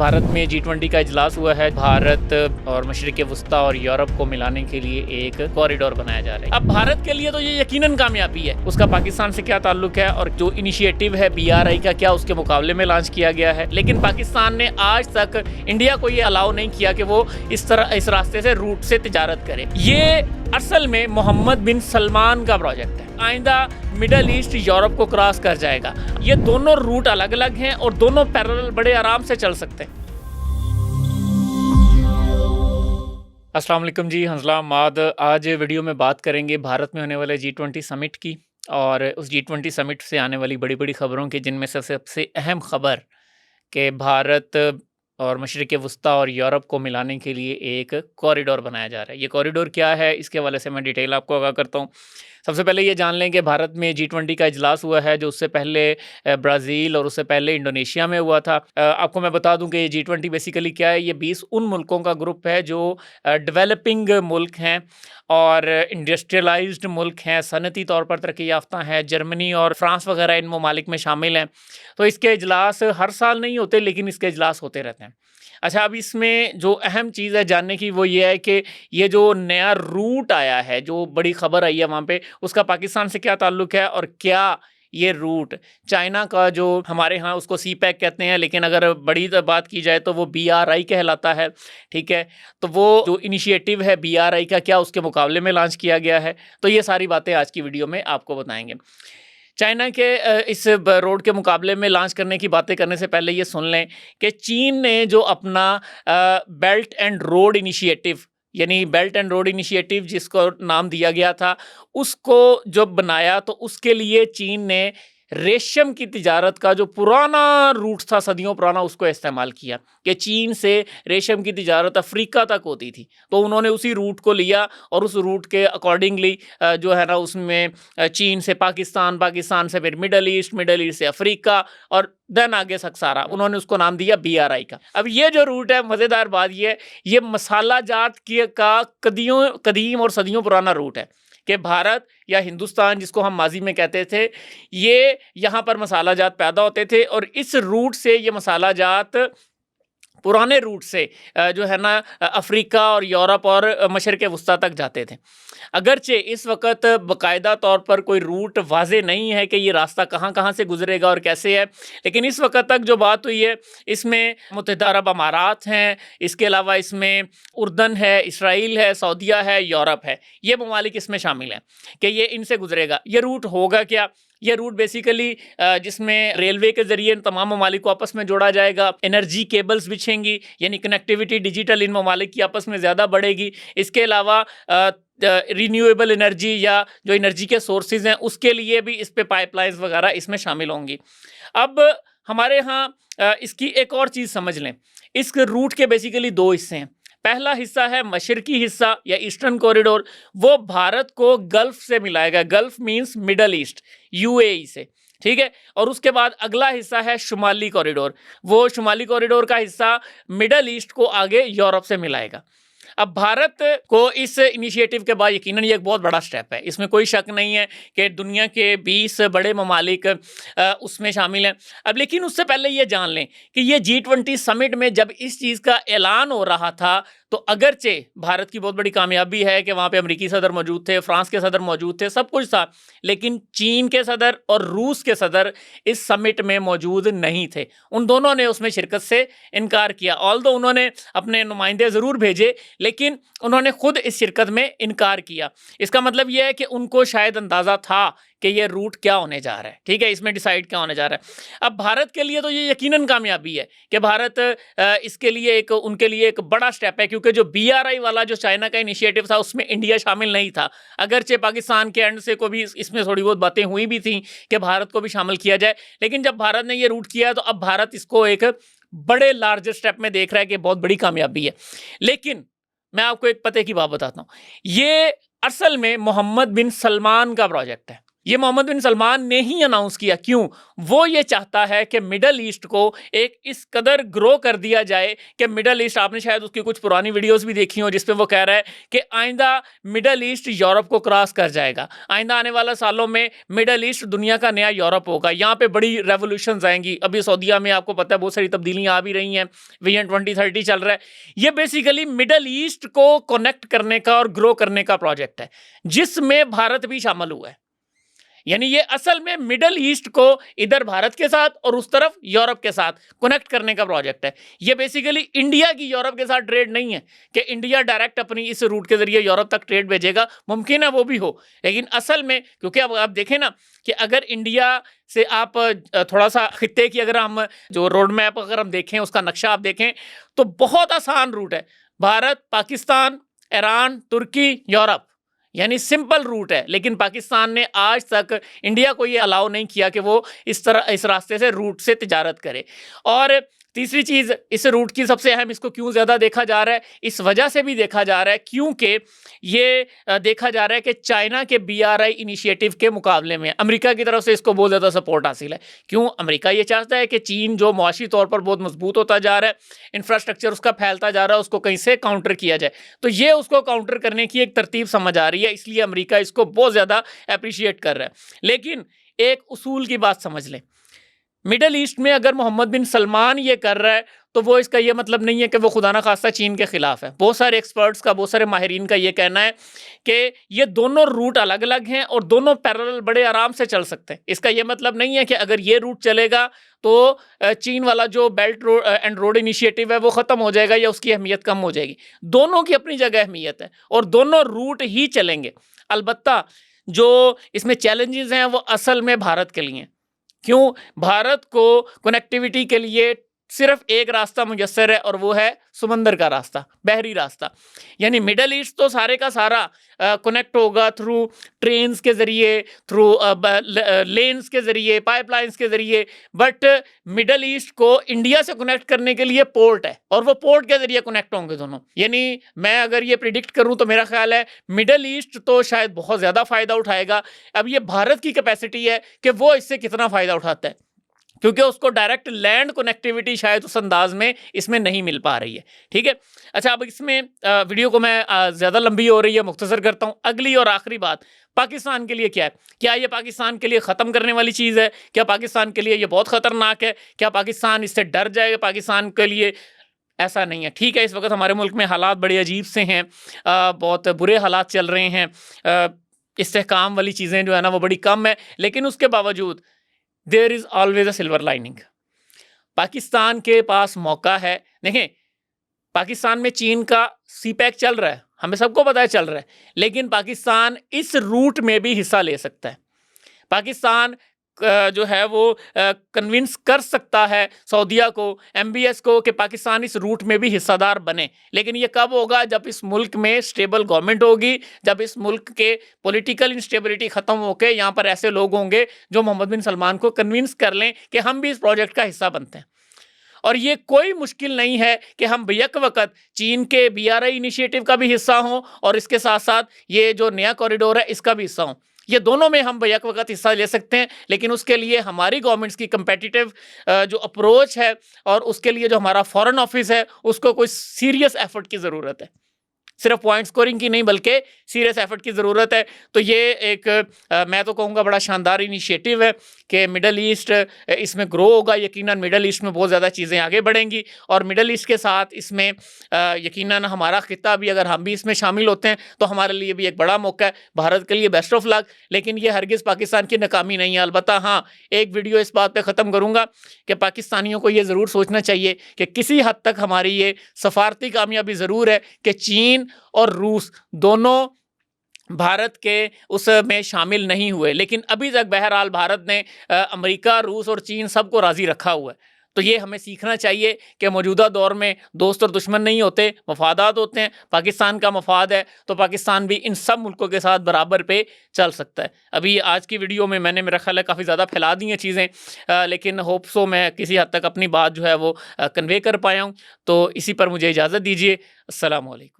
भारत में G20 का इजलास हुआ है। भारत और मशरिक़ वस्ता और यूरोप को मिलाने के लिए एक कॉरिडोर बनाया जा रहा है। अब भारत के लिए तो ये यकीनन कामयाबी है। उसका पाकिस्तान से क्या ताल्लुक है और जो इनिशिएटिव है BRI का क्या उसके मुकाबले में लॉन्च किया गया है। लेकिन पाकिस्तान ने आज तक इंडिया को ये अलाउ नहीं किया कि वो इस रास्ते से रूट से तिजारत करे। ये असल में मोहम्मद बिन सलमान का प्रोजेक्ट है। आइंदा मिडल ईस्ट यूरोप को क्रॉस कर जाएगा। ये दोनों रूट अलग अलग हैं और दोनों पैरेलल बड़े आराम से चल सकते हैं। अस्सलाम वालेकुम जी, हंसला माद। आज वीडियो में बात करेंगे भारत में होने वाले G20 समिट की और उस G20 समिट से आने वाली बड़ी बड़ी खबरों की, जिनमें से सबसे अहम खबर कि भारत और मशरिक़ वस्ता और यूरोप को मिलाने के लिए एक कॉरिडोर बनाया जा रहा है। ये कॉरिडोर क्या है, इसके हवाले से मैं डिटेल आपको आगाह करता हूँ। सबसे पहले ये जान लें कि भारत में G20 का इजलास हुआ है, जो उससे पहले ब्राज़ील और उससे पहले इंडोनेशिया में हुआ था। आपको मैं बता दूं कि ये G20 बेसिकली क्या है। ये 20 उन मुल्कों का ग्रुप है जो डेवलपिंग मुल्क हैं और इंडस्ट्रियलाइज्ड मुल्क हैं, सनती तौर पर तरक्की याफ्ता हैं। जर्मनी और फ्रांस वगैरह इन ममालिक में शामिल हैं। तो इसके इजलास हर साल नहीं होते, लेकिन इसके इजलास होते रहते हैं। अच्छा, अब इसमें जो अहम चीज़ है जानने की वो ये है कि ये जो नया रूट आया है, जो बड़ी खबर आई है वहाँ पे, उसका पाकिस्तान से क्या ताल्लुक है और क्या ये रूट चाइना का, जो हमारे यहाँ उसको CPEC कहते हैं, लेकिन अगर बड़ी बात की जाए तो वो BRI कहलाता है। ठीक है, तो वो जो इनिशिएटिव है BRI का क्या उसके मुकाबले में लॉन्च किया गया है। तो ये सारी बातें आज की वीडियो में आपको बताएंगे। चाइना के इस रोड के मुकाबले में लॉन्च करने की बातें करने से पहले ये सुन लें कि चीन ने जो अपना बेल्ट एंड रोड इनिशिएटिव, यानी बेल्ट एंड रोड इनिशिएटिव जिसको नाम दिया गया था, उसको जब बनाया तो उसके लिए चीन ने रेशम की तिजारत का जो पुराना रूट था, सदियों पुराना, उसको इस्तेमाल किया कि चीन से रेशम की तिजारत अफ्रीका तक होती थी। तो उन्होंने उसी रूट को लिया और उस रूट के अकॉर्डिंगली जो है ना, उसमें चीन से पाकिस्तान, पाकिस्तान से फिर मिडल ईस्ट से अफ्रीका और देन आगे सक्सारा, उन्होंने उसको नाम दिया BRI का। अब ये जो रूट है, मज़ेदार बात ये मसाला जात का कदीम और सदियों पुराना रूट है कि भारत या हिंदुस्तान, जिसको हम माजी में कहते थे, ये यहाँ पर मसाला जात पैदा होते थे और इस रूट से ये मसाला जात पुराने रूट से जो है ना अफ्रीका और यूरोप और मशरिक़ वस्ता तक जाते थे। अगरचे इस वक्त बाकायदा तौर पर कोई रूट वाज़े नहीं है कि ये रास्ता कहाँ कहाँ से गुजरेगा और कैसे है, लेकिन इस वक्त तक जो बात हुई है इसमें मुत्तहिदा अरब अमारात हैं, इसके अलावा इसमें उर्दन है, इसराइल है, सऊदीया है, यूरोप है। ये ममालिक इसमें शामिल हैं कि ये इनसे गुजरेगा। ये रूट होगा क्या? ये रूट बेसिकली जिसमें रेलवे के ज़रिए इन तमाम ममालिक को आपस में जोड़ा जाएगा, एनर्जी केबल्स बिछेंगी, यानी कनेक्टिविटी डिजिटल इन ममालिक की आपस में ज़्यादा बढ़ेगी। इसके अलावा रिन्यूएबल एनर्जी या जो एनर्जी के सोर्सेज हैं उसके लिए भी इस पे पाइपलाइंस वगैरह इसमें शामिल होंगी। अब हमारे यहाँ इसकी एक और चीज़ समझ लें। इस रूट के बेसिकली दो हिस्से हैं। पहला हिस्सा है मशरकी हिस्सा या ईस्टर्न कॉरिडोर, वो भारत को गल्फ से मिलाएगा। Gulf means middle east, UAE से। ठीक है, और उसके बाद अगला हिस्सा है शुमाली कॉरिडोर। वो शुमाली कॉरिडोर का हिस्सा मिडल ईस्ट को आगे यूरोप से मिलाएगा। अब भारत को इस इनिशिएटिव के बाद यकीनन ये एक बहुत बड़ा स्टेप है, इसमें कोई शक नहीं है कि दुनिया के 20 बड़े ममालिक उसमें शामिल हैं। अब लेकिन उससे पहले ये जान लें कि ये G20 समिट में जब इस चीज़ का ऐलान हो रहा था, तो अगरचे भारत की बहुत बड़ी कामयाबी है कि वहाँ पे अमेरिकी सदर मौजूद थे, फ्रांस के सदर मौजूद थे, सब कुछ था, लेकिन चीन के सदर और रूस के सदर इस समिट में मौजूद नहीं थे। उन दोनों ने उसमें शिरकत से इनकार किया। ऑल्दो उन्होंने अपने नुमाइंदे ज़रूर भेजे, लेकिन उन्होंने खुद इस शिरकत में इनकार किया। इसका मतलब यह है कि उनको शायद अंदाज़ा था कि ये रूट क्या होने जा रहा है। ठीक है, इसमें डिसाइड क्या होने जा रहा है। अब भारत के लिए तो ये यकीनन कामयाबी है कि भारत इसके लिए उनके लिए एक बड़ा स्टेप है, क्योंकि जो BRI वाला जो चाइना का इनिशिएटिव था उसमें इंडिया शामिल नहीं था। अगरचे पाकिस्तान के एंड से को भी इसमें थोड़ी बहुत बातें हुई भी थी कि भारत को भी शामिल किया जाए, लेकिन जब भारत ने ये रूट किया तो अब भारत इसको एक बड़े लार्ज स्टेप में देख रहा है कि बहुत बड़ी कामयाबी है। लेकिन मैं आपको एक पते की बात बताता हूँ, ये असल में मोहम्मद बिन सलमान का प्रोजेक्ट है। ये मोहम्मद बिन सलमान ने ही अनाउंस किया। क्यों? वो ये चाहता है कि मिडल ईस्ट को एक इस कदर ग्रो कर दिया जाए कि मिडल ईस्ट, आपने शायद उसकी कुछ पुरानी वीडियोस भी देखी हो जिसमें वो कह रहा है कि आइंदा मिडल ईस्ट यूरोप को क्रॉस कर जाएगा। आइंदा आने वाले सालों में मिडल ईस्ट दुनिया का नया यूरोप होगा। यहाँ पे बड़ी रेवोल्यूशंस आएंगी। अभी सऊदीया में आपको पता है बहुत सारी तब्दीलियां आ भी रही हैं। विजन 2030 चल रहा है। ये बेसिकली मिडल ईस्ट को कनेक्ट करने का और ग्रो करने का प्रोजेक्ट है, जिसमें भारत भी शामिल हुआ है। यानी ये असल में मिडल ईस्ट को इधर भारत के साथ और उस तरफ यूरोप के साथ कनेक्ट करने का प्रोजेक्ट है। ये बेसिकली इंडिया की यूरोप के साथ ट्रेड नहीं है कि इंडिया डायरेक्ट अपनी इस रूट के जरिए यूरोप तक ट्रेड भेजेगा। मुमकिन है वो भी हो, लेकिन असल में क्योंकि अब आप देखें ना कि अगर इंडिया से आप थोड़ा सा खित्ते की अगर हम जो रोड मैप अगर हम देखें, उसका नक्शा आप देखें तो बहुत आसान रूट है। भारत, पाकिस्तान, ईरान, तुर्की, यूरोप, यानी सिंपल रूट है। लेकिन पाकिस्तान ने आज तक इंडिया को ये अलाउ नहीं किया कि वो इस तरह इस रास्ते से रूट से तिजारत करे। और तीसरी चीज़, इस रूट की सबसे अहम, इसको क्यों ज़्यादा देखा जा रहा है, इस वजह से भी देखा जा रहा है क्योंकि ये देखा जा रहा है कि चाइना के BRI इनिशिएटिव के मुकाबले में अमेरिका की तरफ से इसको बहुत ज़्यादा सपोर्ट हासिल है। क्यों? अमेरिका ये चाहता है कि चीन जो मुआशी तौर पर बहुत मजबूत होता जा रहा है, इंफ्रास्ट्रक्चर उसका फैलता जा रहा है, उसको कहीं से काउंटर किया जाए। तो ये उसको काउंटर करने की एक तरतीब समझ आ रही है, इसलिए अमेरिका इसको बहुत ज़्यादा अप्रिशिएट कर रहा है। लेकिन एक उसूल की बात समझ लें, मिडल ईस्ट में अगर मोहम्मद बिन सलमान ये कर रहा है तो वो इसका ये मतलब नहीं है कि वो खुदा ना खास्ता चीन के खिलाफ है। बहुत सारे एक्सपर्ट्स का, बहुत सारे माहिरीन का ये कहना है कि ये दोनों रूट अलग अलग हैं और दोनों पैरेलल बड़े आराम से चल सकते हैं। इसका ये मतलब नहीं है कि अगर ये रूट चलेगा तो चीन वाला जो बेल्ट एंड रोड इनिशिएटिव है वो ख़त्म हो जाएगा या उसकी अहमियत कम हो जाएगी। दोनों की अपनी जगह अहमियत है और दोनों रूट ही चलेंगे। अलबत्ता जो इसमें चैलेंजेस हैं वो असल में भारत के लिए हैं। क्यों? भारत को कनेक्टिविटी के लिए सिर्फ एक रास्ता मुयस्सर है और वो है समंदर का रास्ता, बहरी रास्ता। यानी मिडल ईस्ट तो सारे का सारा कनेक्ट होगा थ्रू ट्रेन्स के ज़रिए, थ्रू लेन्स के ज़रिए, पाइपलाइंस के ज़रिए। बट मिडल ईस्ट को इंडिया से कनेक्ट करने के लिए पोर्ट है और वो पोर्ट के ज़रिए कनेक्ट होंगे दोनों। यानी मैं अगर ये प्रिडिक्ट करूं तो मेरा ख्याल है मिडल ईस्ट तो शायद बहुत ज़्यादा फ़ायदा उठाएगा। अब ये भारत की कैपेसिटी है कि वो इससे कितना फ़ायदा उठाता है, क्योंकि उसको डायरेक्ट लैंड कनेक्टिविटी शायद उस अंदाज में इसमें नहीं मिल पा रही है। ठीक है, अच्छा, अब इसमें वीडियो को मैं ज़्यादा लंबी हो रही है, मुख्तसर करता हूँ। अगली और आखिरी बात, पाकिस्तान के लिए क्या है? क्या ये पाकिस्तान के लिए ख़त्म करने वाली चीज़ है? क्या पाकिस्तान के लिए ये बहुत ख़तरनाक है? क्या पाकिस्तान इससे डर जाएगा? पाकिस्तान के लिए ऐसा नहीं है। ठीक है, इस वक्त हमारे मुल्क में हालात बड़े अजीब से हैं, बहुत बुरे हालात चल रहे हैं, इस्तेहकाम वाली चीज़ें जो है ना वो बड़ी कम है, लेकिन उसके बावजूद there is always a silver lining. Pakistan के पास मौका है। देखें, पाकिस्तान में चीन का CPEC चल रहा है, हमें सबको पता है चल रहा है, लेकिन पाकिस्तान इस रूट में भी हिस्सा ले सकता है। पाकिस्तान जो है वो कन्विंस कर सकता है सऊदीया को, MBS को, कि पाकिस्तान इस रूट में भी हिस्सादार बने। लेकिन ये कब होगा? जब इस मुल्क में स्टेबल गवर्नमेंट होगी, जब इस मुल्क के पॉलिटिकल इंस्टेबिलिटी ख़त्म होकर यहाँ पर ऐसे लोग होंगे जो मोहम्मद बिन सलमान को कन्विंस कर लें कि हम भी इस प्रोजेक्ट का हिस्सा बनते हैं। और ये कोई मुश्किल नहीं है कि हम बेयक वक़्त चीन के BRI इनिशिएटिव का भी हिस्सा हों और इसके साथ साथ ये जो नया कॉरिडोर है इसका भी हिस्सा हों। ये दोनों में हम बेयक वक़्त हिस्सा ले सकते हैं, लेकिन उसके लिए हमारी गवर्नमेंट्स की कंपेटिटिव जो अप्रोच है और उसके लिए जो हमारा फॉरेन ऑफिस है उसको कोई सीरियस एफर्ट की ज़रूरत है। सिर्फ पॉइंट स्कोरिंग की नहीं बल्कि सीरियस एफर्ट की ज़रूरत है। तो ये एक मैं तो कहूँगा बड़ा शानदार इनिशिएटिव है कि मिडल ईस्ट इसमें ग्रो होगा। यकीनन मिडल ईस्ट में बहुत ज़्यादा चीज़ें आगे बढ़ेंगी और मिडल ईस्ट के साथ इसमें यकीनन हमारा खित्ता भी, अगर हम भी इसमें शामिल होते हैं तो हमारे लिए भी एक बड़ा मौका है। भारत के लिए बेस्ट ऑफ लक, लेकिन ये हरगिज़ पाकिस्तान की नाकामी नहीं है। अलबत्ता हाँ, एक वीडियो इस बात पर ख़त्म करूँगा कि पाकिस्तानियों को ये ज़रूर सोचना चाहिए कि किसी हद तक हमारी ये सफारती कामयाबी ज़रूर है कि चीन और रूस दोनों भारत के उसमें शामिल नहीं हुए, लेकिन अभी तक बहरहाल भारत ने अमेरिका, रूस और चीन सबको राज़ी रखा हुआ है। तो ये हमें सीखना चाहिए कि मौजूदा दौर में दोस्त और दुश्मन नहीं होते, मफादात होते हैं। पाकिस्तान का मफाद है तो पाकिस्तान भी इन सब मुल्कों के साथ बराबर पे चल सकता है। अभी आज की वीडियो में मैंने, मेरा ख्याल है, काफ़ी ज़्यादा फैला दी हैं चीज़ें, लेकिन होप सो मैं किसी हद तक अपनी बात जो है वो कन्वे कर पाया हूँ। तो इसी पर मुझे इजाज़त दीजिए। अस्सलाम वालेकुम।